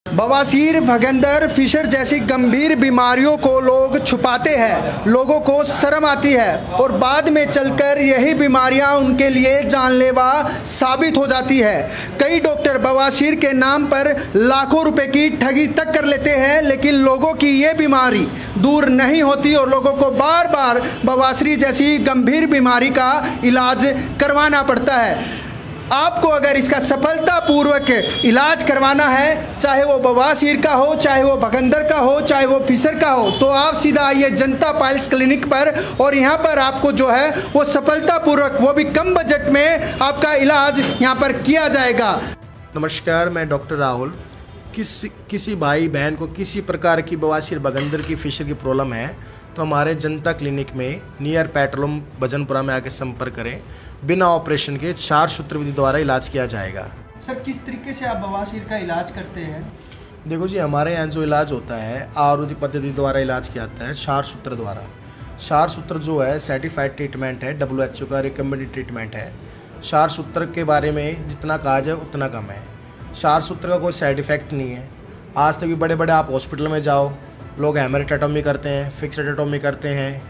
बवासीर, भगंदर, फिशर जैसी गंभीर बीमारियों को लोग छुपाते हैं, लोगों को शर्म आती है और बाद में चलकर यही बीमारियां उनके लिए जानलेवा साबित हो जाती है। कई डॉक्टर बवासीर के नाम पर लाखों रुपए की ठगी तक कर लेते हैं, लेकिन लोगों की ये बीमारी दूर नहीं होती और लोगों को बार बार बवासीर जैसी गंभीर बीमारी का इलाज करवाना पड़ता है। आपको अगर इसका सफलतापूर्वक इलाज करवाना है, चाहे वो बवासीर का हो, चाहे वो भगंदर का हो, चाहे वो फिशर का हो, तो आप सीधा आइए जनता पाइल्स क्लिनिक पर और यहाँ पर आपको जो है वो सफलतापूर्वक, वो भी कम बजट में आपका इलाज यहाँ पर किया जाएगा। नमस्कार, मैं डॉक्टर राहुल। किसी भाई बहन को किसी प्रकार की बवासीर, भगंदर की, फिशर की प्रॉब्लम है तो हमारे जनता क्लिनिक में नियर पेट्रोल भजनपुरा में आके संपर्क करें। बिना ऑपरेशन के 4 सूत्र विधि द्वारा इलाज किया जाएगा। सर, किस तरीके से आप बवासीर का इलाज करते हैं? देखो जी, हमारे यहाँ जो इलाज होता है आयुर्वेदिक पद्धति द्वारा इलाज किया जाता है, 4 सूत्र द्वारा। 4 सूत्र जो है सर्टिफाइड ट्रीटमेंट है, WHO का रिकमेंडेड ट्रीटमेंट है। 4 सूत्र के बारे में जितना कहा जाए उतना कम है। 4 सूत्र का कोई साइड इफेक्ट नहीं है। आज तक भी बड़े बड़े आप हॉस्पिटल में जाओ, लोग हेमरेक्टोमी करते हैं, फिक्सेक्टोमी करते हैं,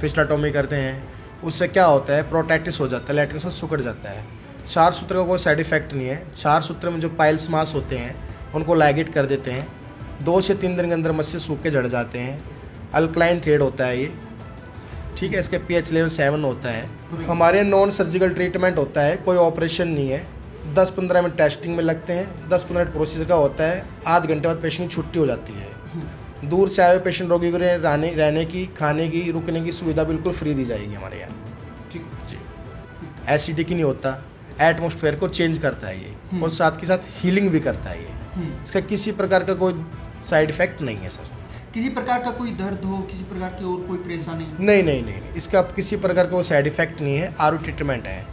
फिस्टोमी करते हैं, उससे क्या होता है, प्रोटेक्टिस हो जाता है, लैट्रिन सुकड़ जाता है। 4 सूत्र का कोई साइड इफेक्ट नहीं है। 4 सूत्र में जो पाइल्स मास होते हैं उनको लाइगेट कर देते हैं। 2 से 3 दिन के अंदर मस्से सूख के झड़ जाते हैं। अल्कलाइन थ्रेड होता है ये, ठीक है। इसके pH लेवल 7 होता है। हमारे नॉन सर्जिकल ट्रीटमेंट होता है, कोई ऑपरेशन नहीं है। 10-15 मिनट टेस्टिंग में लगते हैं, 10-15 मिनट प्रोसीजर का होता है। आध घंटे बाद पेशेंट की छुट्टी हो जाती है। दूर से आए हुए पेशेंट रोगी को रहने की, खाने की, रुकने की सुविधा बिल्कुल फ्री दी जाएगी हमारे यहाँ, ठीक जी। एसिडिक ही नहीं होता, एटमॉस्फेयर को चेंज करता है ये, और साथ के साथ हीलिंग भी करता है ये। इसका किसी प्रकार का कोई साइड इफेक्ट नहीं है सर। किसी प्रकार का कोई दर्द हो, किसी प्रकार की और कोई परेशानी? नहीं, इसका किसी प्रकार का कोई साइड इफेक्ट नहीं है। आरओ ट्रीटमेंट है,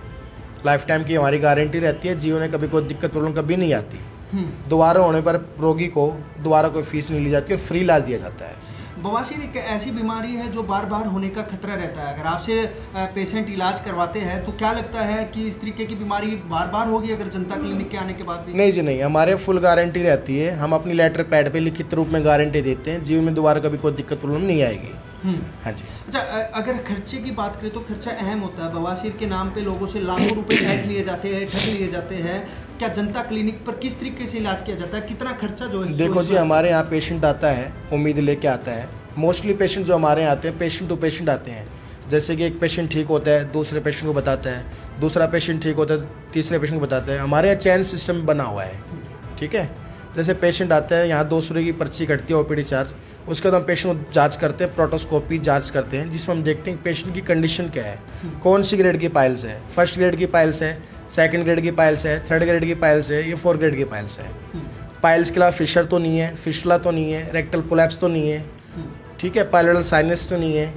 लाइफ टाइम की हमारी गारंटी रहती है। जीवन में कभी कोई दिक्कत प्रॉब्लम कभी नहीं आती। दोबारा होने पर रोगी को दोबारा कोई फीस नहीं ली जाती और फ्री इलाज दिया जाता है। बवासीर एक ऐसी बीमारी है जो बार बार होने का खतरा रहता है। अगर आपसे पेशेंट इलाज करवाते हैं तो क्या लगता है कि इस तरीके की बीमारी बार बार होगी अगर जनता क्लिनिक के आने के बाद भी? नहीं जी नहीं, हमारे फुल गारंटी रहती है। हम अपनी लेटर पैड पे लिखित रूप में गारंटी देते हैं, जीवन में दोबारा कभी कोई दिक्कत प्रॉब्लम नहीं आएगी। हाँ जी। अच्छा, अगर खर्चे की बात करें तो खर्चा अहम होता है। बवासीर के नाम पे लोगों से लाखों रुपए ऐंठ लिए जाते हैं, ठग लिए जाते हैं। क्या जनता क्लिनिक पर किस तरीके से इलाज किया जाता है, कितना खर्चा जो है? देखो जी, हमारे यहाँ पेशेंट आता है, उम्मीद लेके आता है। मोस्टली पेशेंट जो हमारे यहाँ आते हैं, पेशेंट टू पेशेंट आते हैं। जैसे कि एक पेशेंट ठीक होता है, दूसरे पेशेंट को बताता है, दूसरा पेशेंट ठीक होता है, तीसरे पेशेंट को बताता है। हमारे यहाँ चैन सिस्टम बना हुआ है, ठीक है। जैसे पेशेंट आता है, यहाँ 200 रुपये की पर्ची कटती है, ओपीडी चार्ज। उसके बाद हम पेशेंट को जांच करते हैं, प्रोटोस्कोपी जांच करते हैं, जिसमें हम देखते हैं पेशेंट की कंडीशन क्या है, कौन सी ग्रेड की पाइल्स है। 1st ग्रेड की पाइल्स है, 2nd ग्रेड की पाइल्स है, 3rd ग्रेड की पाइल्स है, ये 4th ग्रेड की पाइल्स है। पाइल्स के अलावा फिशर तो नहीं है, फिशुला तो नहीं है, रेक्टल प्रोलैप्स तो नहीं है, ठीक है, पाइलोरल साइनस तो नहीं है,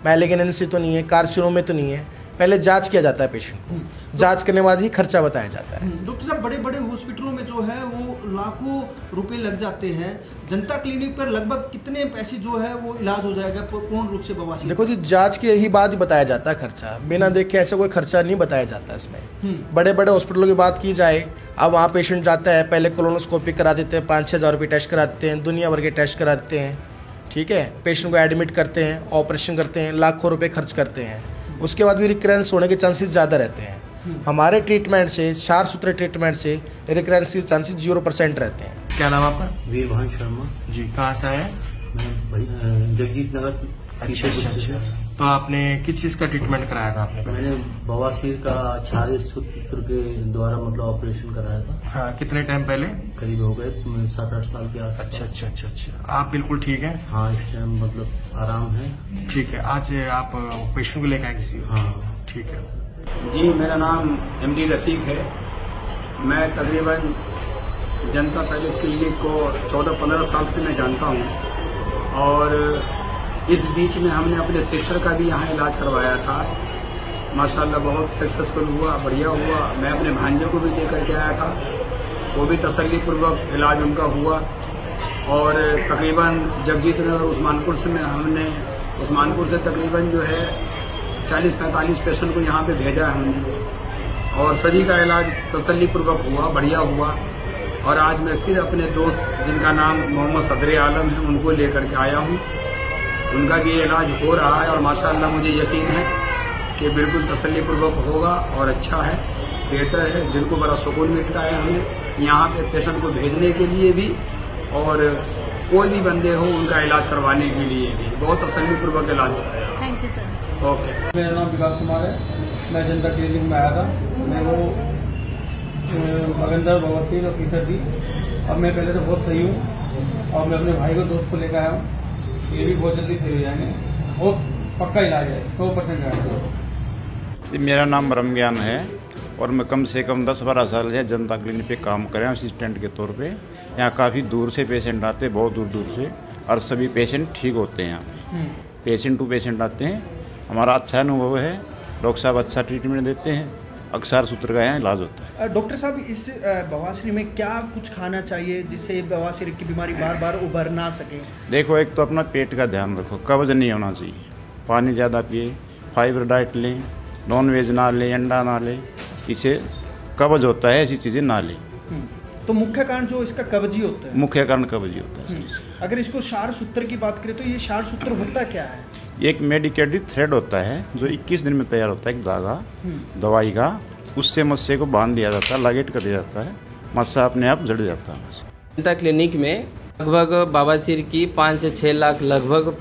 मैलिग्नेंसी तो नहीं है, कार्सिनोमा तो नहीं है। पहले जांच किया जाता है पेशेंट को, जांच करने के बाद ही खर्चा बताया जाता है। डॉक्टर साहब, बड़े बड़े हॉस्पिटलों में जो है वो लाखों रुपए लग जाते हैं। जनता क्लिनिक पर लगभग कितने पैसे जो है वो इलाज हो जाएगा पूर्ण रूप से बवासीर? देखो जी, जांच की यही बात ही बताया जाता है खर्चा, बिना देखे ऐसा कोई खर्चा नहीं बताया जाता इसमें। बड़े बड़े हॉस्पिटलों की बात की जाए, अब वहाँ पेशेंट जाता है, पहले कोलोनोस्कोपी करा देते हैं, 5-6 हज़ार रुपये टेस्ट करा देते हैं, दुनिया भर के टेस्ट करा देते हैं, ठीक है। पेशेंट को एडमिट करते हैं, ऑपरेशन करते हैं, लाखों रुपए खर्च करते हैं। उसके बाद भी रिकरेंस होने के चांसेस ज़्यादा रहते हैं। हमारे ट्रीटमेंट से, 4 सूत्र ट्रीटमेंट से रिकरेंस के चांसेस 0% रहते हैं। क्या नाम आपका? वीरभान शर्मा जी। कहाँ से आए? मैं जगजीत नगर। अच्छा। तो आपने किस चीज़ का ट्रीटमेंट कराया था आपने? मैंने बवासीर का 4 सूत्र के द्वारा मतलब ऑपरेशन कराया था। हाँ, कितने टाइम पहले? करीब हो गए 7-8 साल के आसपास। अच्छा। आप बिल्कुल ठीक हैं? हाँ, इस टाइम मतलब आराम है। ठीक है। आज आप पेशेंट को लेकर आए किसी? हाँ, ठीक है। जी, मेरा नाम MD रफीक है। मैं तकरीबन जनता पैलेस क्लिनिक को 14-15 साल से मैं जानता हूँ, और इस बीच में हमने अपने सिस्टर का भी यहाँ इलाज करवाया था। माशाल्लाह बहुत सक्सेसफुल हुआ, बढ़िया हुआ। मैं अपने भांजे को भी लेकर के आया था, वो भी तसल्लीपूर्वक इलाज उनका हुआ। और तकरीबन जगजीत नगर उस्मानपुर से उस्मानपुर से तकरीबन जो है 40-45 पेशेंट को यहाँ पे भेजा है हमने, और सभी का इलाज तसल्लीपूर्वक हुआ, बढ़िया हुआ। और आज मैं फिर अपने दोस्त जिनका नाम मोहम्मद सदर आलम है उनको लेकर के आया हूँ। उनका भी इलाज हो रहा है और माशाअल्लाह मुझे यकीन है कि बिल्कुल तसल्लीपूर्वक होगा और अच्छा है, बेहतर है। दिल को बड़ा सुकून मिलता है हमें यहाँ पे पेशेंट को भेजने के लिए भी और कोई भी बंदे हो उनका इलाज करवाने के लिए भी बहुत तसल्लीपूर्वक इलाज होता है। Thank you sir. ओके। मेरा नाम विकास कुमार है, मैं जनता क्लिनिक में आया था। मैं वो मगंदर बवासीर और फीसर थी और मैं पहले से बहुत सही हूँ और मैं अपने भाई को दोस्त को लेकर आया हूँ। ये भी बहुत जल्दी सही हो जाएंगे, बहुत पक्का इलाज है, 100% है। मेरा नाम रमजान है और मैं कम से कम 10-12 साल से जनता क्लिनिक पे काम कर रहा हूँ असिस्टेंट के तौर पे। यहाँ काफ़ी दूर से पेशेंट आते हैं, बहुत दूर दूर से, और सभी पेशेंट ठीक होते हैं। यहाँ पे पेशेंट टू पेशेंट आते हैं। हमारा अच्छा अनुभव है, डॉक्टर साहब अच्छा ट्रीटमेंट देते हैं, अक्सर सूत्र का यहाँ इलाज होता है। डॉक्टर साहब, इस बवासीर में क्या कुछ खाना चाहिए जिससे बवासीर की बीमारी बार बार उभर ना सके? देखो, एक तो अपना पेट का ध्यान रखो, कब्ज नहीं होना चाहिए, पानी ज़्यादा पिए, फाइबर डाइट लें, नॉन वेज ना लें, अंडा ना लें, इसे कब्ज होता है, ऐसी चीज़ें ना लें। तो मुख्य कारण जो इसका कब्जी होता है, मुख्य कारण कब्ज ही होता है। अगर इसको क्षार सूत्र की बात करें तो ये क्षार सूत्र होता क्या है? ये एक मेडिकेटेड थ्रेड होता है जो 21 दिन में तैयार होता है, एक धागा दवाई का, उससे मस्से को बांध दिया जाता है, लागेट कर दिया जाता है, मस्सा अपने आप जड़ जाता है। जनता क्लिनिक में लगभग बवासीर की 5 से 6 लाख लगभग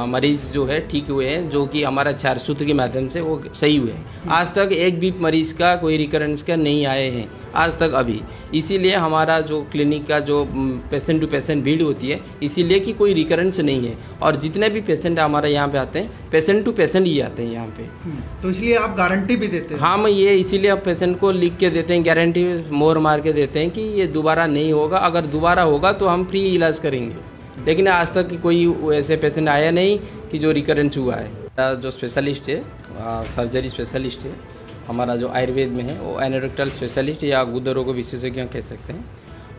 मरीज जो है ठीक हुए हैं, जो कि हमारा क्षार सूत्र के माध्यम से वो सही हुए हैं। आज तक एक भी मरीज का कोई रिकरेंस का नहीं आए हैं आज तक अभी। इसीलिए हमारा जो क्लिनिक का जो पेशेंट टू पेशेंट भीड़ होती है, इसीलिए कि कोई रिकरेंस नहीं है। और जितने भी पेशेंट हमारे यहाँ पे आते हैं, पेशेंट टू पेशेंट ही आते हैं यहाँ पे। तो इसलिए आप गारंटी भी देते हैं? हम ये इसीलिए आप पेशेंट को लिख के देते हैं, गारंटी मोहर मार के देते हैं कि ये दोबारा नहीं होगा। अगर दोबारा होगा तो हम फ्री इलाज करेंगे, लेकिन आज तक कोई ऐसे पेशेंट आया नहीं कि जो रिकरेंस हुआ है। जो स्पेशलिस्ट है, सर्जरी स्पेशलिस्ट है हमारा, जो आयुर्वेद में है, वो एनोरेक्टल स्पेशलिस्ट या गुर्दे रोग विशेषज्ञ कह सकते हैं।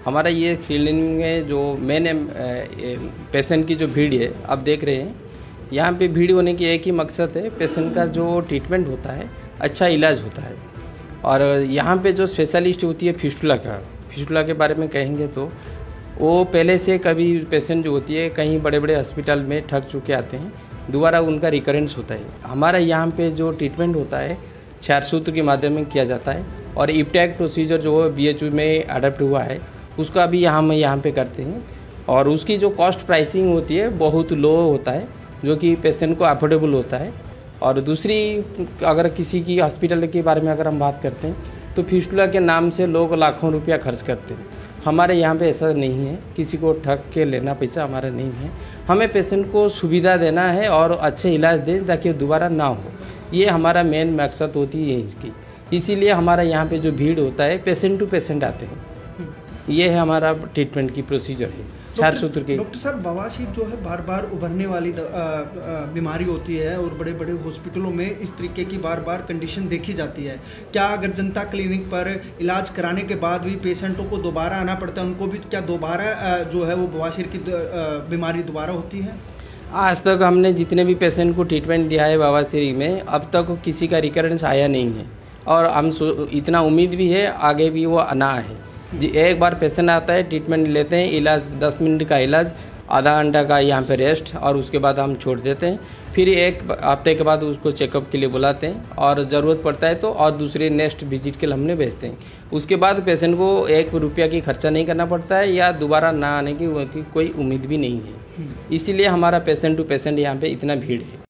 हमारा ये क्लिनिक में जो मेन पेशेंट की जो भीड़ है, आप देख रहे हैं यहाँ पे भीड़ होने की एक ही मकसद है, पेशेंट का जो ट्रीटमेंट होता है, अच्छा इलाज होता है। और यहाँ पे जो स्पेशलिस्ट होती है फिस्टुला के बारे में कहेंगे तो वो पहले से कभी पेशेंट जो होती है कहीं बड़े बड़े हॉस्पिटल में ठग चुके आते हैं, दोबारा उनका रिकरेंस होता है। हमारा यहाँ पे जो ट्रीटमेंट होता है क्षार सूत्र के माध्यम में किया जाता है, और इप्टैक प्रोसीजर जो BHU में अडॉप्ट हुआ है उसका भी हम यहाँ पे करते हैं। और उसकी जो कॉस्ट प्राइसिंग होती है बहुत लो होता है, जो कि पेशेंट को अफोर्डेबल होता है। और दूसरी, अगर किसी की हॉस्पिटल के बारे में अगर हम बात करते हैं तो फिस्टुला के नाम से लोग लाखों रुपया खर्च करते हैं। हमारे यहाँ पे ऐसा नहीं है, किसी को ठग के लेना पैसा हमारा नहीं है। हमें पेशेंट को सुविधा देना है और अच्छे इलाज दें ताकि दोबारा ना हो, ये हमारा मेन मकसद होती है इसकी। इसीलिए हमारा यहाँ पे जो भीड़ होता है, पेशेंट टू पेशेंट आते हैं। ये है हमारा ट्रीटमेंट की प्रोसीजर है क्षार सूत्र की। डॉक्टर साहब, बवासीर जो है बार बार उभरने वाली बीमारी होती है और बड़े बड़े हॉस्पिटलों में इस तरीके की बार बार कंडीशन देखी जाती है। क्या अगर जनता क्लिनिक पर इलाज कराने के बाद भी पेशेंटों को दोबारा आना पड़ता है, उनको भी क्या दोबारा जो है वो बवासीर की बीमारी दोबारा होती है? आज तक हमने जितने भी पेशेंट को ट्रीटमेंट दिया है बवासीर में, अब तक किसी का रिकरेंस आया नहीं है। और हम इतना उम्मीद भी है आगे भी वो आना है। एक बार पेशेंट आता है, ट्रीटमेंट लेते हैं, इलाज 10 मिनट का इलाज, आधा घंटा का यहाँ पे रेस्ट, और उसके बाद हम छोड़ देते हैं। फिर एक हफ्ते के बाद उसको चेकअप के लिए बुलाते हैं, और ज़रूरत पड़ता है तो और दूसरे नेक्स्ट विजिट के लिए हमने भेजते हैं। उसके बाद पेशेंट को 1 रुपया की खर्चा नहीं करना पड़ता है, या दोबारा ना आने की कोई उम्मीद भी नहीं है। इसीलिए हमारा पेशेंट टू पेशेंट यहाँ पे इतना भीड़ है।